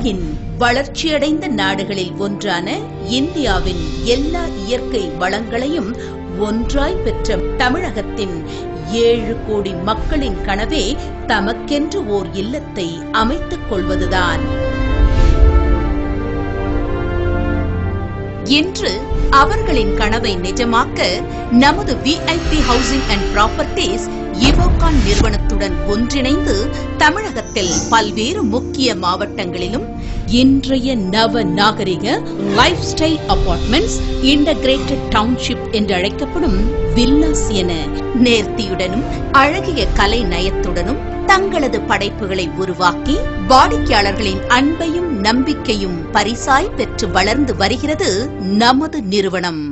உலகின் வளர்ச்சியடைந்த நாடுகளில் ஒன்றான இந்தியாவின் எல்லா இயற்கை வளங்களையும் ஒன்றாய் பெற்ற தமிழகத்தின் 7 கோடி மக்களின் கனவே தமக்கென்று ஓர் இல்லத்தை அமைத்துக் கொள்வதுதான். இன்று அவர்களின் கனவை நிஜமாக்க நமது விஐபி ஹவுசிங் அண்ட் ப்ராப்பர்ட்டிஸ் இவோகான் நிறுவனத்துடன் ஒன்றிணைந்து தமிழகத்தில் பல்வேறு முக்கிய மாவட்டங்களிலும் இன்றைய நவ நாகரிக life style apartments, integrated township என்று அழைக்கப்படும் வில்லாஸ் என நேர்த்தியுடனும் அழகிய கலை நயத்துடனும் தங்களது படைப்புகளை உருவாக்கி வாடிக்கையாளர்களின் அன்பையும் நம்பிக்கையும் பரிசாய் பெற்று வளர்ந்து வருகிறது நமது நிறுவனம்.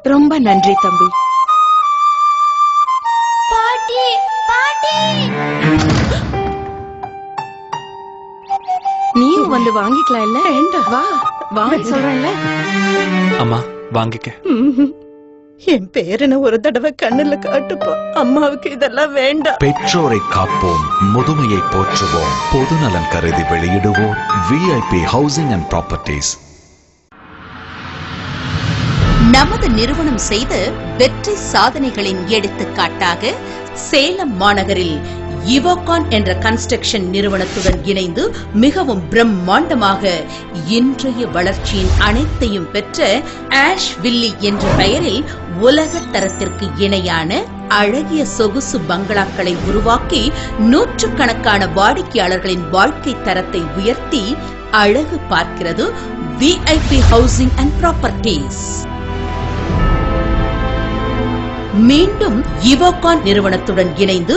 ரொம்ப நன்றி தம்பி. பாட்டி பாட்டி, நீயும் வந்து வாங்கிக்கலாம் இல்ல? வா வாங்க சொல்றேன்ல. அம்மா வாங்கிக்க. என் பேரனை ஒரு தடவை கண்ணுல காட்டுப்பா. அம்மாவுக்கு இதெல்லாம் வேண்டாம். பெற்றோரை காப்போம், முதுமையை போற்றுவோம், பொதுநலன் கருதி வெளியிடுவோம் விஐபி ஹவுசிங் அண்ட் ப்ராப்பர்ட்டிஸ். நமது நிறுவனம் செய்த வெற்றி சாதனைகளின் எடுத்துக்காட்டாக சேலம் மாநகரில் இவோகான் என்ற கன்ஸ்ட்ரக்ஷன் நிறுவனத்துடன் இணைந்து மிகவும் பிரம்மாண்டமாக இன்றைய வளர்ச்சியின் அனைத்தையும் பெற்ற ஆஷ் வில்லி என்ற பெயரில் உலக தரத்திற்கு இணையான அழகிய சொகுசு பங்களாக்களை உருவாக்கி நூற்றுக்கணக்கான வாடிக்கையாளர்களின் வாழ்க்கை தரத்தை உயர்த்தி அழகு பார்க்கிறது விஐபி ஹவுசிங் அண்ட் ப்ராப்பர்ட்டிஸ். மீண்டும் இவோகான் நிறுவனத்துடன் இணைந்து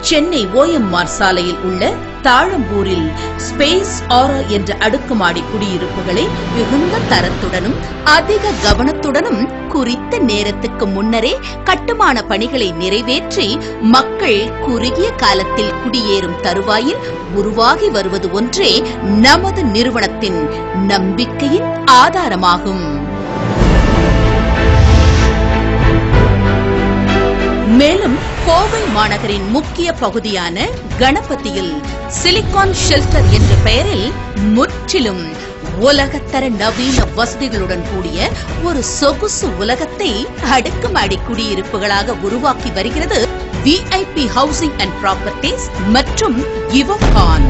சென்னை OMR சாலையில் உள்ள தாழம்பூரில் ஸ்பேஸ் ஆரா என்ற அடுக்குமாடி குடியிருப்புகளை மிகுந்த தரத்துடனும் அதிக கவனத்துடனும் குறித்த நேரத்துக்கு முன்னரே கட்டுமான பணிகளை நிறைவேற்றி மக்கள் குறுகிய காலத்தில் குடியேறும் தருவாயில் உருவாகி வருவது ஒன்றே நமது நிறுவனத்தின் நம்பிக்கையின் ஆதாரமாகும். மேலும் கோவை மாநகரின் முக்கிய பகுதியான கணபதியில் சிலிகான் ஷெல்டர் என்ற பெயரில் முற்றிலும் உலகத்தர நவீன வசதிகளுடன் கூடிய ஒரு சொகுசு உலகத்தை அடுக்குமாடி குடியிருப்புகளாக உருவாக்கி வருகிறது விஐபி ஹவுசிங் அண்ட் ப்ராப்பர்ட்டிஸ் மற்றும் இவோகான்.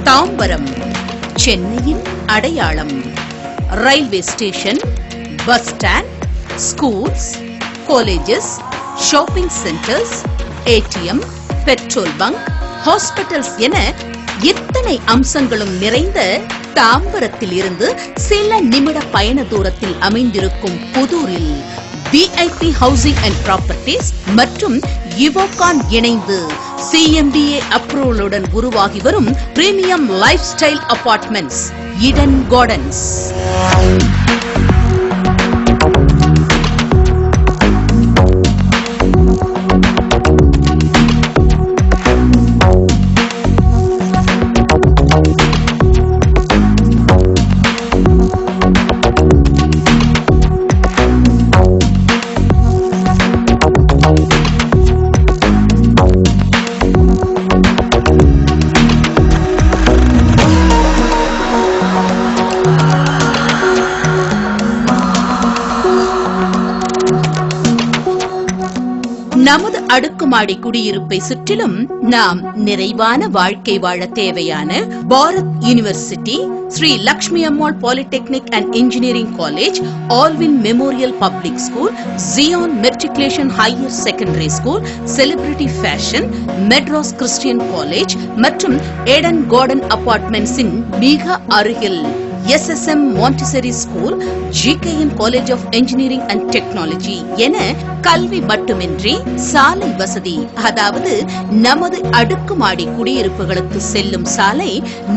தாம்பரம் சென்னையின் அடையாளம். Railway station, bus stand, schools, colleges, shopping centres, ATM, petrol bunk, hospitals என இத்தனை அம்சங்களும் நிறைந்த தாம்பரத்தில் இருந்து சில நிமிட பயண தூரத்தில் அமைந்திருக்கும் புதூரில் விஐபி ஹவுசிங் அண்ட் ப்ராப்பர்ட்டிஸ் மற்றும் இவோகான் இணைந்து CMDA அப்ரூவலுடன் உருவாகி வரும் premium lifestyle apartments Eden Gardens. நமது அடுக்குமாடி குடியிருப்பை சுற்றிலும் நாம் நிறைவான வாழ்க்கை வாழ தேவையான Bharat university, Sri Lakshmi Ammal polytechnic and engineering college, Alwin memorial public school, Zion matriculation higher secondary school, celebrity fashion, Madras Christian college மற்றும் ஏடன் கார்டன் அபார்ட்மெண்ட்ஸின் மிக அருகில் SSM Montessori School, GKN College of Engineering and Technology என கல்வி மட்டுமின்றி சாலை வசதி, அதாவது நமது அடுக்குமாடி குடியிருப்புகளுக்கு செல்லும் சாலை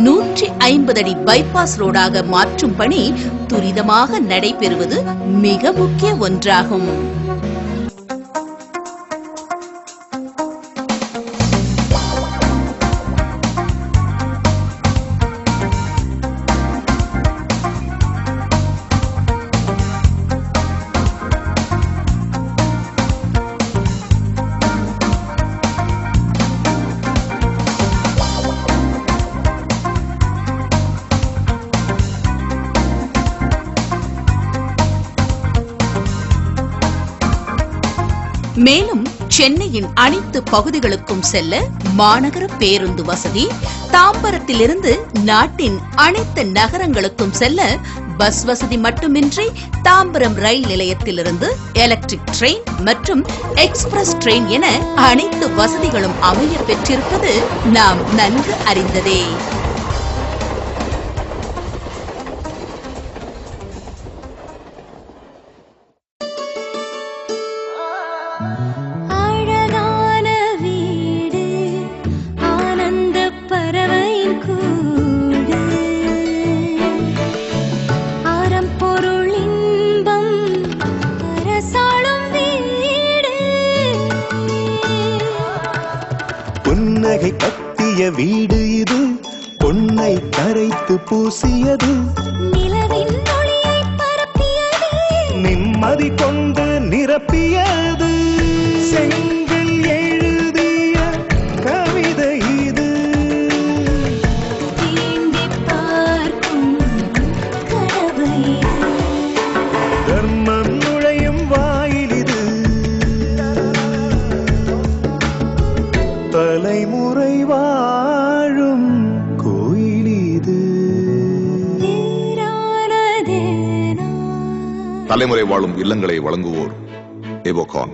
150 அடி பைபாஸ் ரோடாக மாற்றும் பணி துரிதமாக நடைபெறுவது மிக முக்கிய ஒன்றாகும். மேலும் சென்னையின் அனைத்து பகுதிகளுக்கும் செல்ல மாநகர பேருந்து வசதி, தாம்பரத்திலிருந்து நாட்டின் அனைத்து நகரங்களுக்கும் செல்ல பஸ் வசதி மட்டுமின்றி தாம்பரம் ரயில் நிலையத்திலிருந்து எலக்ட்ரிக் ட்ரெயின் மற்றும் எக்ஸ்பிரஸ் ட்ரெயின் என அனைத்து வசதிகளும் அமைய பெற்றிருப்பது நாம் நன்கு அறிந்ததே. புன்னகை கட்டிய வீடு இது, பொன்னை கரைத்து பூசியது, நிலவின் ஒளியை பரப்பியது, நிம்மதி கொண்டு நிரப்பியது, செங்கல் எழுதிய கவிதை இது, தீண்டி பார்க்கும் கனவு இது, தர்மம் நுழையும் வாயில் இது, தலைமுறை வாழும் கோயில் இது. தலைமுறை வாழும் இல்லங்களை வழங்குவோர் எவோகான்.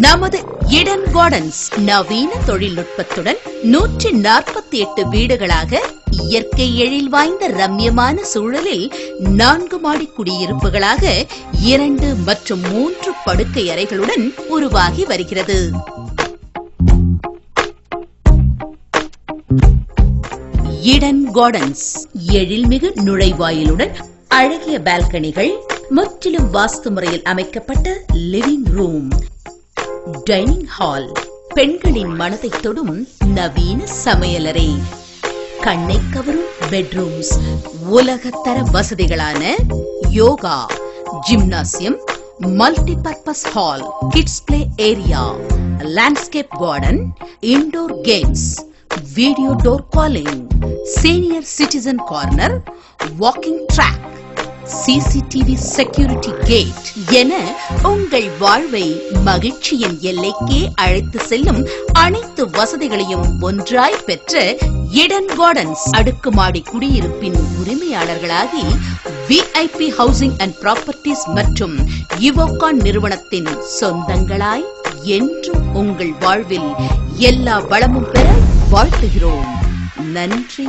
நமது ஈடன் கார்டன்ஸ் நவீன தொழில்நுட்பத்துடன் 148 வீடுகளாக இயற்கை எழில் வாய்ந்த ரம்யமான சூழலில் 4 மாடி குடியிருப்புகளாக 2 மற்றும் 3 படுக்கை அறைகளுடன் உருவாகி வருகிறது. ஈடன் கார்டன்ஸ் எழில்மிகு நுழைவாயிலுடன் அழகிய பால்கனிகள், முற்றிலும் வாஸ்து முறையில் அமைக்கப்பட்ட லிவிங் ரூம், டைனிங் ஹால், பெண்களின் மனதை தொடும் நவீன சமையலறை, கண்ணை கவரும் பெட்ரூம்ஸ், உலகத்தர வசதிகளான yoga, gymnasium, multipurpose hall, kids play area, landscape garden, indoor games, video door calling, senior citizen corner, walking track, CCTV security gate என உங்கள் வாழ்வை மகிழ்ச்சியின் எல்லைக்கே அழைத்து செல்லும் அனைத்து வசதிகளையும் ஒன்றாய் பெற்ற ஈடன் கார்டன்ஸ் அடுக்குமாடி குடியிருப்பின் உரிமையாளர்களாகி VIP ஹவுசிங் அண்ட் ப்ராப்பர்ட்டிஸ் மற்றும் எவோகான் நிறுவனத்தின் சொந்தங்களாய் என்றும் உங்கள் வாழ்வில் எல்லா வளமும் பெற வாழ்த்துகிறோம். நன்றி.